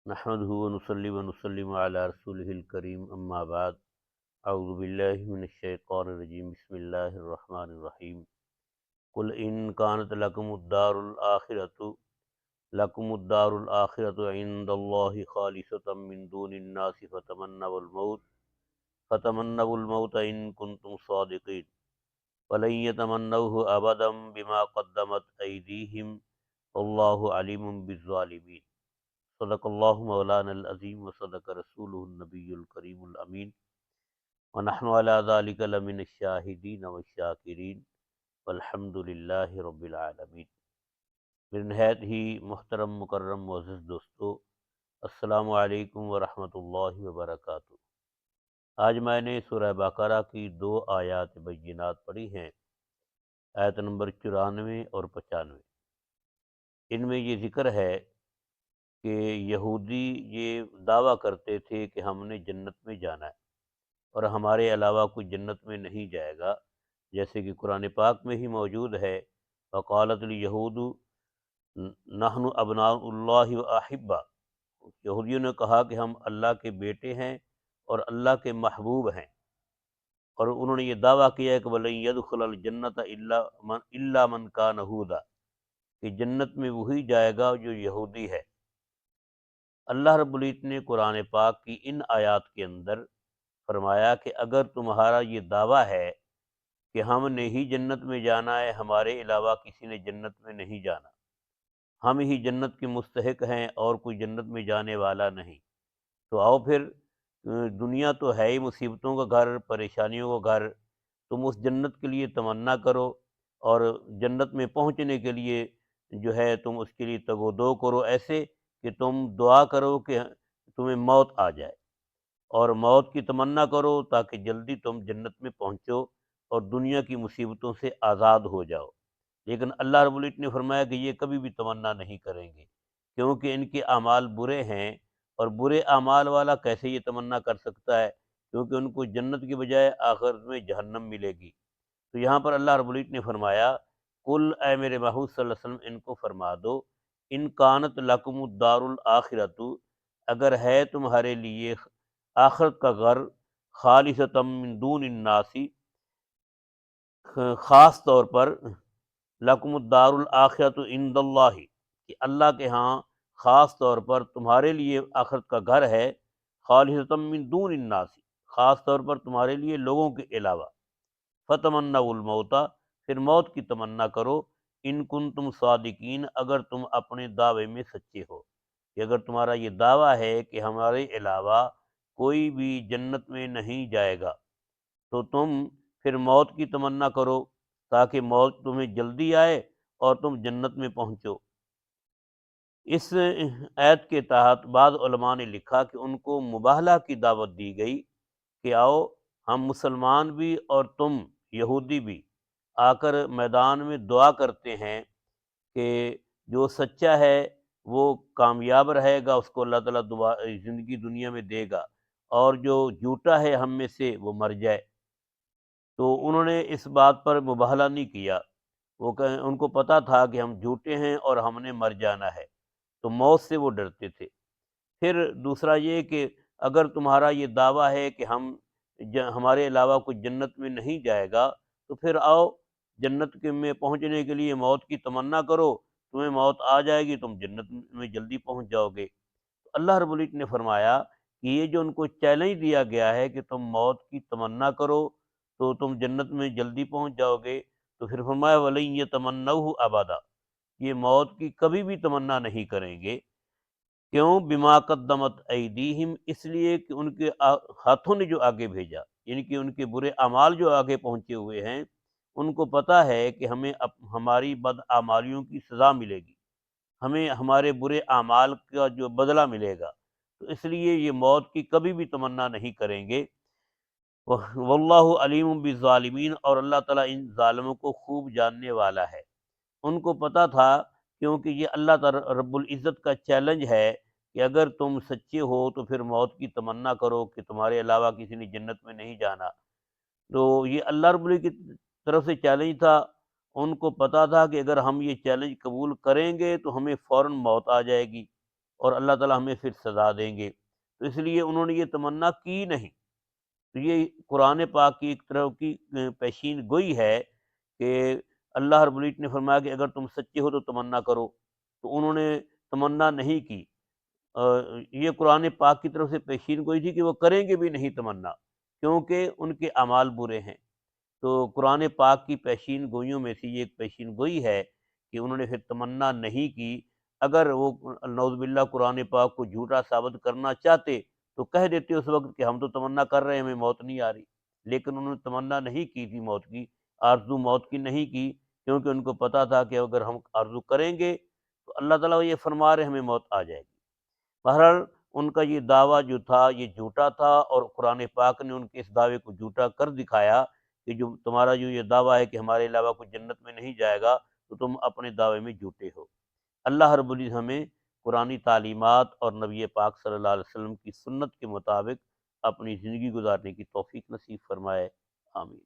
نحمده ونصلي ونسلم على رسوله الكريم اما بعد اعوذ باللہ من الشیطان الرجیم بسم اللہ الرحمن الرحیم قل ان كانت لکم الدار الآخرۃ عند اللہ خالصۃ من دون الناس فتمنوا الموت ان کنتم صادقین ولن يتمنوه ابدا بما قدمت ایدیہم واللہ علیم بالظالمین۔ صدق اللہ مولانا العظیم وصدق رسولہ النبی الکریم الامین ونحن علی ذلک لمن الشاہدین والشاکرین والحمد للہ رب العالمین۔ میرے نہایت ہی محترم مکرم معزز دوستو، السلام علیکم ورحمۃ اللہ وبرکاتہ۔ آج میں نے سورہ بقرہ کی 2 آیات بینات پڑھی ہیں، آیت نمبر 94 اور 95۔ ان میں یہ ذکر ہے کہ یہودی یہ دعویٰ کرتے تھے کہ ہم نے جنت میں جانا ہے اور ہمارے علاوہ کوئی جنت میں نہیں جائے گا، جیسے کہ قرآن پاک میں ہی موجود ہے، وقالت الیہود نحن ابناء اللہ واحبہ۔ یہودیوں نے کہا کہ ہم اللہ کے بیٹے ہیں اور اللہ کے محبوب ہیں، اور انہوں نے یہ دعویٰ کیا ہے کہ وَلَن يَدْخُلَ الْجَنَّةَ إِلَّا مَنْ كَانَ هُودًا، کہ جنت میں وہی جائے گا جو یہودی ہے۔ اللہ رب العزت نے قرآن پاک کی ان آیات کے اندر فرمایا کہ اگر تمہارا یہ دعویٰ ہے کہ ہم نے ہی جنت میں جانا ہے، ہمارے علاوہ کسی نے جنت میں نہیں جانا، ہم ہی جنت کے مستحق ہیں اور کوئی جنت میں جانے والا نہیں، تو آؤ پھر دنیا تو ہے ہی مصیبتوں کا گھر، پریشانیوں کا گھر، تم اس جنت کے لیے تمنا کرو اور جنت میں پہنچنے کے لیے جو ہے تم اس کے لیے تگ و دو کرو، ایسے کہ تم دعا کرو کہ تمہیں موت آ جائے اور موت کی تمنا کرو تاکہ جلدی تم جنت میں پہنچو اور دنیا کی مصیبتوں سے آزاد ہو جاؤ۔ لیکن اللہ رب العزت نے فرمایا کہ یہ کبھی بھی تمنا نہیں کریں گے، کیونکہ ان کے اعمال برے ہیں، اور برے اعمال والا کیسے یہ تمنا کر سکتا ہے، کیونکہ ان کو جنت کی بجائے آخرت میں جہنم ملے گی۔ تو یہاں پر اللہ رب العزت نے فرمایا، قل اے میرے محبوب صلی اللہ علیہ وسلم ان کو فرما دو، ان کانت لکم الدار الآخرۃ، اگر ہے تمہارے لیے آخرت کا گھر، خالصۃ من دون الناس، خاص طور پر لکم الدار الآخرۃ عند اللہ، کہ اللہ کے ہاں خاص طور پر تمہارے لیے آخرت کا گھر ہے، خالصۃ من دون الناس، خاص طور پر تمہارے لیے لوگوں کے علاوہ، فتمنوا الموت، پھر موت کی تمنا کرو، ان کنتم صادقین، اگر تم اپنے دعوے میں سچے ہو، کہ اگر تمہارا یہ دعویٰ ہے کہ ہمارے علاوہ کوئی بھی جنت میں نہیں جائے گا، تو تم پھر موت کی تمنا کرو تاکہ موت تمہیں جلدی آئے اور تم جنت میں پہنچو۔ اس آیت کے تحت بعض علماء نے لکھا کہ ان کو مباہلہ کی دعوت دی گئی کہ آؤ ہم مسلمان بھی اور تم یہودی بھی آ کر میدان میں دعا کرتے ہیں کہ جو سچا ہے وہ کامیاب رہے گا، اس کو اللہ تعالیٰ زندگی دنیا میں دے گا، اور جو جھوٹا ہے ہم میں سے وہ مر جائے۔ تو انہوں نے اس بات پر مباہلہ نہیں کیا، ان کو پتہ تھا کہ ہم جھوٹے ہیں اور ہم نے مر جانا ہے، تو موت سے وہ ڈرتے تھے۔ پھر دوسرا یہ کہ اگر تمہارا یہ دعویٰ ہے کہ ہمارے علاوہ کوئی جنت میں نہیں جائے گا، تو پھر آؤ جنت میں پہنچنے کے لیے موت کی تمنا کرو، تمہیں موت آ جائے گی، تم جنت میں جلدی پہنچ جاؤ گے۔ تو اللہ رب العزت نے فرمایا کہ یہ جو ان کو چیلنج دیا گیا ہے کہ تم موت کی تمنا کرو تو تم جنت میں جلدی پہنچ جاؤ گے، تو پھر فرمایا وَلَن يَتَمَنَّوْهُ أَبَدًا، یہ موت کی کبھی بھی تمنا نہیں کریں گے۔ کیوں؟ بما قدمت ایدیہم، اس لیے کہ ان کے ہاتھوں نے جو آگے بھیجا، یعنی کہ ان کے برے اعمال جو آگے پہنچے ہوئے ہیں، ان کو پتہ ہے کہ ہمیں ہماری بدعمالیوں کی سزا ملے گی، ہمیں ہمارے برے اعمال کا جو بدلہ ملے گا، تو اس لیے یہ موت کی کبھی بھی تمنا نہیں کریں گے۔ واللہ علیم بالظالمین، اور اللہ تعالیٰ ان ظالموں کو خوب جاننے والا ہے۔ ان کو پتہ تھا، کیونکہ یہ اللہ تعالیٰ رب العزت کا چیلنج ہے کہ اگر تم سچے ہو تو پھر موت کی تمنا کرو کہ تمہارے علاوہ کسی نے جنت میں نہیں جانا۔ تو یہ اللہ رب العزت کی طرف سے چیلنج تھا، ان کو پتہ تھا کہ اگر ہم یہ چیلنج قبول کریں گے تو ہمیں فوراً موت آ جائے گی، اور اللہ تعالیٰ ہمیں پھر سزا دیں گے، تو اس لیے انہوں نے یہ تمنا کی نہیں۔ تو یہ قرآن پاک کی ایک طرح کی پیشین گوئی ہے کہ اللہ رب العزت نے فرمایا کہ اگر تم سچے ہو تو تمنا کرو، تو انہوں نے تمنا نہیں کی۔ یہ قرآن پاک کی طرف سے پیشین گوئی تھی کہ وہ کریں گے بھی نہیں تمنا، کیونکہ ان کے اعمال برے ہیں۔ تو قرآن پاک کی پیشین گوئیوں میں سے یہ ایک پیشین گوئی ہے کہ انہوں نے پھر تمنا نہیں کی۔ اگر وہ نعوذ باللہ قرآن پاک کو جھوٹا ثابت کرنا چاہتے تو کہہ دیتے اس وقت کہ ہم تو تمنا کر رہے ہیں، ہمیں موت نہیں آ رہی، لیکن انہوں نے تمنا نہیں کی تھی موت کی، آرزو موت کی نہیں کی، کیونکہ ان کو پتہ تھا کہ اگر ہم آرزو کریں گے تو اللہ تعالیٰ یہ فرما رہے ہمیں موت آ جائے گی۔ بہرحال ان کا یہ دعویٰ جو تھا یہ جھوٹا تھا، اور قرآن پاک نے ان کے اس دعوے کو جھوٹا کر دکھایا کہ جو تمہارا جو یہ دعویٰ ہے کہ ہمارے علاوہ کوئی جنت میں نہیں جائے گا، تو تم اپنے دعوے میں جھوٹے ہو۔ اللہ رب العزت ہمیں قرآنی تعلیمات اور نبی پاک صلی اللہ علیہ وسلم کی سنت کے مطابق اپنی زندگی گزارنے کی توفیق نصیب فرمائے، آمین۔